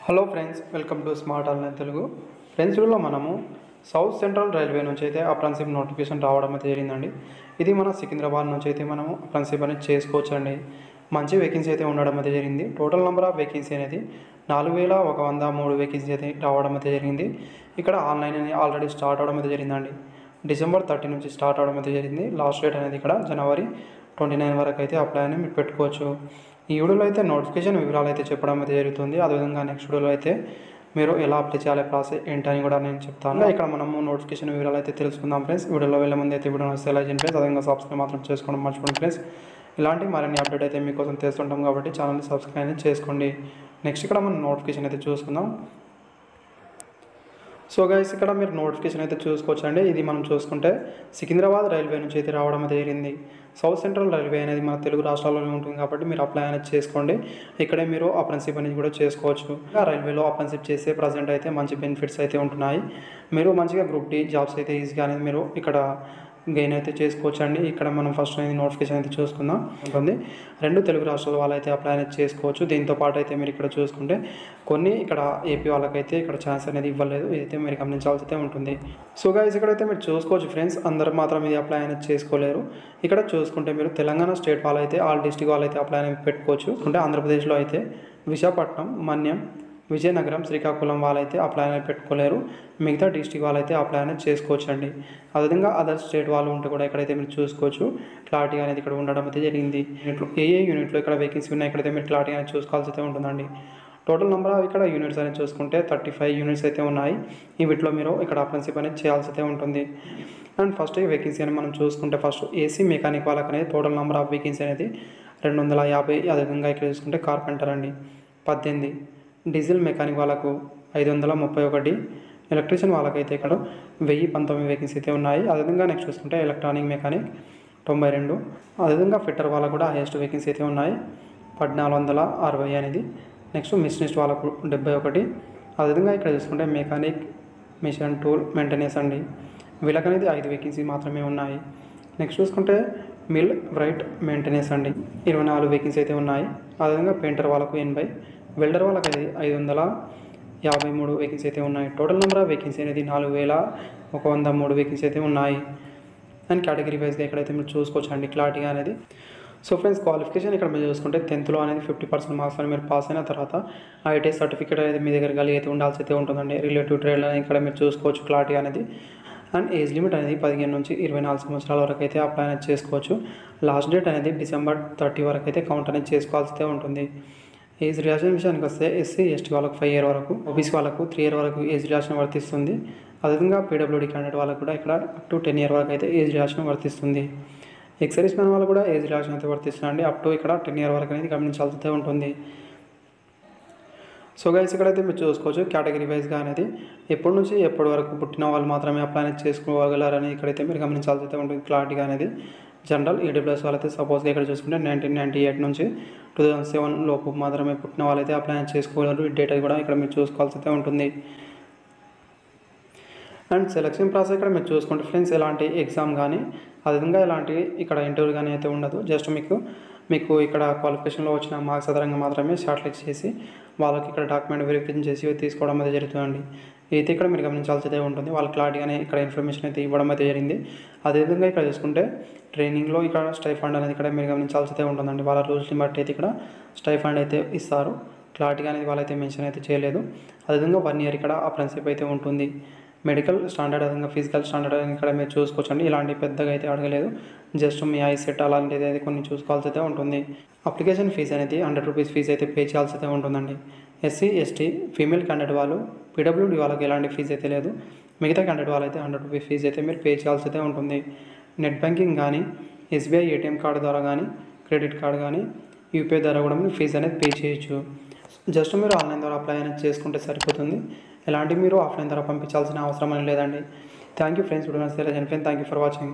Hello friends, welcome to smart online Telugu. Friends, వీడియోలో మనము south central railway నుంచి అయితే అప్రెంటిస్‌షిప్ నోటిఫికేషన్ రావడం అయితే జరిగిందండి. ఇది మన సికింద్రాబాద్ నుంచి అయితే మనము అప్రెంటిస్‌షిప్ అనేది చేసుకోవచ్చండి. మంచి వేకెన్సీ అయితే ఉండడం అయితే జరిగింది. టోటల్ నెంబర్ ఆఫ్ వేకెన్సీ అనేది 4103 వేకెన్సీ అయితే రావడం అయితే జరిగింది. ఇక్కడ ఆన్లైన్ అనేది ఆల్రెడీ స్టార్ట్ అవడం అయితే జరిగిందండి. డిసెంబర్ 30 నుంచి స్టార్ట్ అవడం అయితే జరిగింది. లాస్ట్ డేట్ అనేది ఇక్కడ జనవరి 29 వరకు అయితే అప్లై అని మీరు పెట్టుకోవచ్చు. ఈ వీడియోలో అయితే నోటిఫికేషన్ వివరాలు అయితే చెప్పడం అయితే జరుగుతుంది. అదేవిధంగా నెక్స్ట్ వీడియోలో అయితే మీరు ఎలా అప్లై చేయాలి, ప్రాసెస్ ఏంటని కూడా నేను చెప్తాను. ఇక్కడ మనము నోటిఫికేషన్ వివరాలు అయితే తెలుసుకుందాం ఫ్రెండ్స్. వీడియోలో వెళ్ళే ముందు అయితే వీడియో నచ్చితే లైక్ చేయండి ఫ్రెండ్స్. అదేవిధంగా సబ్స్క్రైబ్ మాత్రం చేసుకోవడం మర్చిపోండి ఫ్రెండ్స్. ఇలాంటి మరిన్ని అప్డేట్ అయితే మీకోసం తెలుస్తుంటాం కాబట్టి ఛానల్ని సబ్స్క్రైబ్ అనేది చేసుకోండి. నెక్స్ట్ ఇక్కడ మనం నోటిఫికేషన్ అయితే చూసుకుందాం. సో గైస్, ఇక్కడ మీరు నోటిఫికేషన్ అయితే చూసుకోవచ్చండి. ఇది మనం చూసుకుంటే సికింద్రాబాద్ రైల్వే నుంచి అయితే రావడం అయితే జరిగింది. సౌత్ సెంట్రల్ రైల్వే అనేది మన తెలుగు రాష్ట్రాల్లోనే ఉంటుంది కాబట్టి మీరు అప్లై అనేది చేసుకోండి. ఇక్కడే మీరు అప్రెంటిస్‌షిప్ అనేది కూడా చేసుకోవచ్చు. ఇంకా రైల్వేలో అప్రెంటిస్‌షిప్ చేస్తే ప్రజెంట్ అయితే మంచి బెనిఫిట్స్ అయితే ఉంటున్నాయి. మీరు మంచిగా గ్రూప్ డి జాబ్స్ అయితే ఈజీగా అనేది మీరు ఇక్కడ గెయిన్ అయితే చేసుకోవచ్చండి. ఇక్కడ మనం ఫస్ట్ అనేది నోటిఫికేషన్ అయితే చూసుకుందాం ఉంటుంది. 2 తెలుగు రాష్ట్రాల వాళ్ళైతే అప్లై అనేది చేసుకోవచ్చు. దీంతో పాటు అయితే మీరు ఇక్కడ చూసుకుంటే కొన్ని ఇక్కడ ఏపీ వాళ్ళకైతే ఇక్కడ ఛాన్స్ అనేది ఇవ్వలేదు. ఇదైతే మీరు గమనించాల్సి అయితే ఉంటుంది. సో గైస్, ఇక్కడైతే మీరు చూసుకోవచ్చు ఫ్రెండ్స్, అందరూ మాత్రం ఇది అప్లై అనేది చేసుకోలేరు. ఇక్కడ చూసుకుంటే మీరు తెలంగాణ స్టేట్ వాళ్ళైతే ఆల్ డిస్ట్రిక్ట్ వాళ్ళైతే అప్లై అనేది పెట్టుకోవచ్చు. అంటే ఆంధ్రప్రదేశ్లో అయితే విశాఖపట్నం, మన్యం, విజయనగరం, శ్రీకాకుళం వాళ్ళైతే అప్లై అనేది పెట్టుకోలేరు. మిగతా డిస్ట్రిక్ట్ వాళ్ళైతే అప్లై అనేది చేసుకోవచ్చు అండి. అదేవిధంగా అదర్ స్టేట్ వాళ్ళు ఉంటే కూడా ఇక్కడైతే మీరు చూసుకోవచ్చు. క్లారిటీ అనేది ఇక్కడ ఉండడం అయితే జరిగింది. ఏ యూనిట్లో ఇక్కడ వేకెన్సీ ఉన్నాయి ఇక్కడైతే మీరు క్లారిటీ అనేది చూసుకోవాల్సి అయితే ఉంటుందండి. టోటల్ నెంబర్ ఆఫ్ ఇక్కడ యూనిట్స్ అనేది చూసుకుంటే 35 యూనిట్స్ అయితే ఉన్నాయి. ఈ వీటిలో మీరు ఇక్కడ అప్రెంటిస్‌షిప్ అనేది చేయాల్సి అయితే ఉంటుంది. అండ్ ఫస్ట్ ఈ వేకెన్సీ అని మనం చూసుకుంటే ఫస్ట్ ఏసీ మెకానిక్ వాళ్ళకి అనేది టోటల్ నెంబర్ ఆఫ్ వేకెన్సీ అనేది 250. అదేవిధంగా ఇక్కడ చూసుకుంటే కార్పెంటర్ అండి 18, డీజిల్ మెకానిక్ వాళ్ళకు 531, ఎలక్ట్రీషియన్ వాళ్ళకైతే ఇక్కడ 1019 వేకెన్సీ అయితే ఉన్నాయి. అదేవిధంగా నెక్స్ట్ చూసుకుంటే ఎలక్ట్రానిక్ మెకానిక్ 92, అదేవిధంగా ఫిట్టర్ వాళ్ళకు కూడా హైయెస్ట్ వేకెన్సీ అయితే ఉన్నాయి 1460 అనేది. నెక్స్ట్ మిషనిస్ట్ వాళ్ళకు 71. అదేవిధంగా ఇక్కడ చూసుకుంటే మెకానిక్, మిషన్ టూల్ మెయింటెనెన్స్ అండి, వీళ్ళకనేది 5 వేకెన్సీ మాత్రమే ఉన్నాయి. నెక్స్ట్ చూసుకుంటే మిల్ రైట్ మెయింటెనెన్స్ అండి 24 వేకెన్సీ అయితే ఉన్నాయి. అదేవిధంగా పెయింటర్ వాళ్ళకు 80, వెల్డర్ వాళ్ళకి అది 553 వేకెన్సీ అయితే ఉన్నాయి. టోటల్ నెంబర్ ఆఫ్ వేకెన్సీ అనేది 4103 వేకెన్సీ అయితే ఉన్నాయి. అండ్ కేటగిరీ వైజ్గా ఇక్కడైతే మీరు చూసుకోవచ్చు అండి క్లారిటీగా అనేది. సో ఫ్రెండ్స్, క్వాలిఫికేషన్ ఇక్కడ మీరు చూసుకుంటే 10th అనేది 50% మార్క్స్ అని మీరు పాస్ అయిన తర్వాత ఐటీఐ సర్టిఫికేట్ అనేది మీ దగ్గర కలిగి అయితే ఉండాల్సి అయితే ఉంటుందండి. రిలేటివ్ ట్రేడ్ అనేది ఇక్కడ మీరు చూసుకోవచ్చు క్లారిటీ అనేది. అండ్ ఏజ్ లిమిట్ అనేది 15 నుంచి 24 సంవత్సరాల వరకు అయితే అప్లై అనేది చేసుకోవచ్చు. లాస్ట్ డేట్ అనేది డిసెంబర్ 30 వరకు అయితే కౌంట్ అనేది చేసుకోవాల్సి అయితే ఉంటుంది. ఏజ్ రిలాక్సేషన్ విషయానికి వస్తే ఎస్సీ ఎస్టీ వాళ్ళకు 5 years వరకు, ఓబీసీ వాళ్ళకు 3 years వరకు ఏజ్ రిలాక్సేషన్ వర్తిస్తుంది. అదేవిధంగా పీడబ్ల్యూడీ క్యాండిడేట్ వాళ్ళకు కూడా ఇక్కడ అప్ టు 10 years వరకు అయితే ఏజ్ రిలాక్సేషన్ వర్తిస్తుంది. ఎక్సైజ్ మ్యాన్ వాళ్ళు కూడా ఏజ్ రిలాక్సేషన్ అయితే వర్తిస్తుందండి. అప్ టు ఇక్కడ 10 years వరకు అనేది గమనించాల్సి ఉంటుంది. సో గైస్, ఇక్కడైతే మీరు చూసుకోవచ్చు కేటగిరీ వైజ్గా అనేది ఎప్పటి నుంచి ఎప్పటి వరకు పుట్టిన వాళ్ళు మాత్రమే అప్లై అనేది చేసుకోగలరని ఇక్కడైతే మీరు గమనించాల్సి అయితే ఉంటుంది క్లారిటీగా అనేది. జనరల్ ఈడబ్ల్యూఎస్ వాళ్ళైతే సపోజ్గా ఇక్కడ చూసుకుంటే 1998 నుంచి 2007 లోపు మాత్రమే పుట్టిన వాళ్ళైతే అప్లై చేసుకోగలరు. ఈ డేటా కూడా ఇక్కడ మీరు చూసుకోవాల్సి అయితే ఉంటుంది. అండ్ సెలక్షన్ ప్రాసెస్ ఇక్కడ మీరు చూసుకుంటే ఫ్రెండ్స్, ఎలాంటి ఎగ్జామ్ కానీ అదేవిధంగా ఎలాంటి ఇక్కడ ఇంటర్వ్యూ కానీ అయితే ఉండదు. జస్ట్ మీకు ఇక్కడ క్వాలిఫికేషన్లో వచ్చిన మార్క్స్ ఆధారంగా మాత్రమే షార్ట్ లిస్ట్ చేసి వాళ్ళకి ఇక్కడ డాక్యుమెంట్ వెరిఫికేషన్ చేసి తీసుకోవడం అయితే జరుగుతుందండి. అయితే ఇక్కడ మీరు గమనించాల్సి అయితే ఉంటుంది. వాళ్ళ క్లారిటీగానే ఇక్కడ ఇన్ఫర్మేషన్ అయితే ఇవ్వడం అయితే జరిగింది. అదేవిధంగా ఇక్కడ చూసుకుంటే ట్రైనింగ్లో ఇక్కడ స్టైఫండ్ అనేది ఇక్కడ మీరు గమనించాల్సి అయితే ఉంటుందండి. వాళ్ళ రూల్స్ని బట్టి అయితే ఇక్కడ స్టైఫండ్ అయితే ఇస్తారు. క్లారిటీగా అనేది వాళ్ళైతే మెన్షన్ అయితే చేయలేదు. అదేవిధంగా 1 year ఇక్కడ అప్రెంటిస్‌షిప్ అయితే ఉంటుంది. మెడికల్ స్టాండర్డ్, అదేవిధంగా ఫిజికల్ స్టాండర్డ్ అని ఇక్కడ మీరు చూసుకోవచ్చండి. ఇలాంటి పెద్దగా అయితే అడగలేదు. జస్ట్ మీ ఐ సెట్ అలాంటిది అయితే కొన్ని చూసుకోవాల్సి అయితే ఉంటుంది. అప్లికేషన్ ఫీజు అనేది 100 rupees ఫీజు అయితే పే చేయాల్సి అయితే ఉంటుందండి. ఎస్సీ ఎస్టీ ఫీమేల్ క్యాండిడేట్ వాళ్ళు పీడబ్ల్యూడీ వాళ్ళకి ఎలాంటి ఫీజు అయితే లేదు. మిగతా క్యాండిడేట్ వాళ్ళైతే 100 rupees ఫీజు అయితే మీరు పే చేయాల్సి అయితే ఉంటుంది. నెట్ బ్యాంకింగ్ కానీ, ఎస్బీఐ ఏటీఎం కార్డు ద్వారా కానీ, క్రెడిట్ కార్డు కానీ, యూపీఐ ద్వారా కూడా మీరు ఫీజు అనేది పే చేయొచ్చు. జస్ట్ మీరు ఆన్లైన్ ద్వారా అప్లై అనేది చేసుకుంటే సరిపోతుంది. ఎలాంటి మీరు ఆఫ్లైన్ ద్వారా పంపించాల్సిన అవసరం అనేది లేదండి. Thank you friends. వీడియో నచ్చితే లైక్ చేయండి. Thank you for watching.